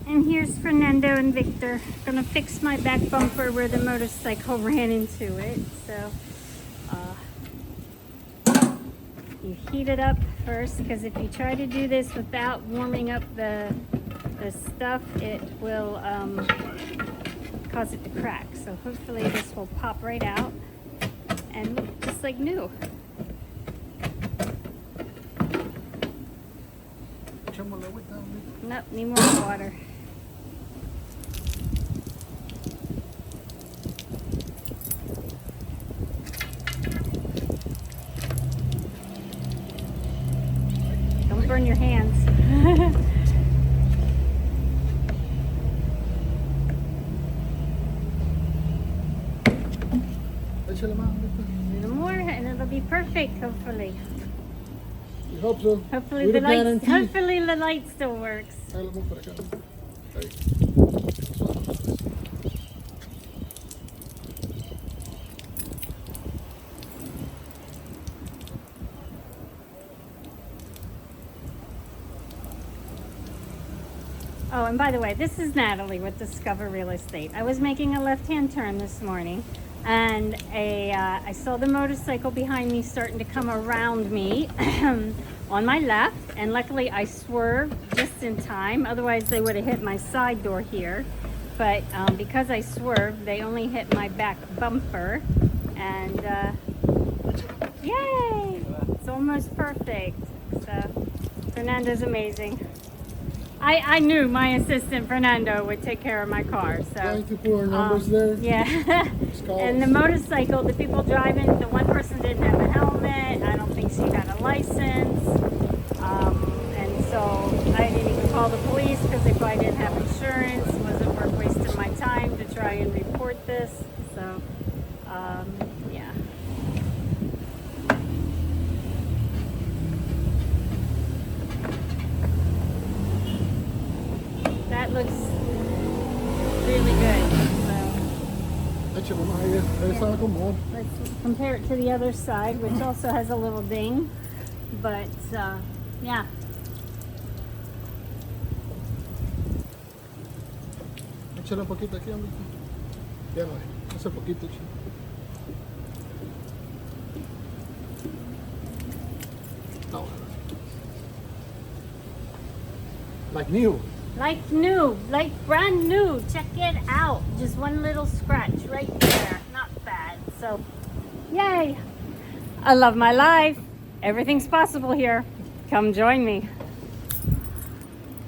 And here's Fernando and Victor. Gonna fix my back bumper where the motorcycle ran into it. So you heat it up first, because if you try to do this without warming up the stuff, it will cause it to crack. So hopefully this will pop right out and look just like new. Nope, need more water. Don't burn your hands. A little more and it'll be perfect, hopefully. We hope so. Hopefully the light still works. Oh, and by the way, this is Natalie with Discover Real Estate. I was making a left-hand turn this morning, and I saw the motorcycle behind me starting to come around me on my left, and luckily I swerved just in time. Otherwise they would have hit my side door here, but because I swerved, they only hit my back bumper, and yay, it's almost perfect. So Fernando's amazing. I knew my assistant Fernando would take care of my car. So Thank you for numbers there. Yeah. And the motorcycle, the people driving, the one person didn't have a helmet. I don't think she had a license. And so I didn't even call the police, because if I didn't have insurance, it wasn't worth wasting my time to try and report this. So yeah. That looks really good. So let's compare it to the other side, which also has a little ding. But yeah. Échale un poquito aquí, amigo. Ya no, hace poquito. No. Like new. Like new, like brand new. Check it out. Just one little scratch right there. Not bad. So, yay. I love my life. Everything's possible here. Come join me.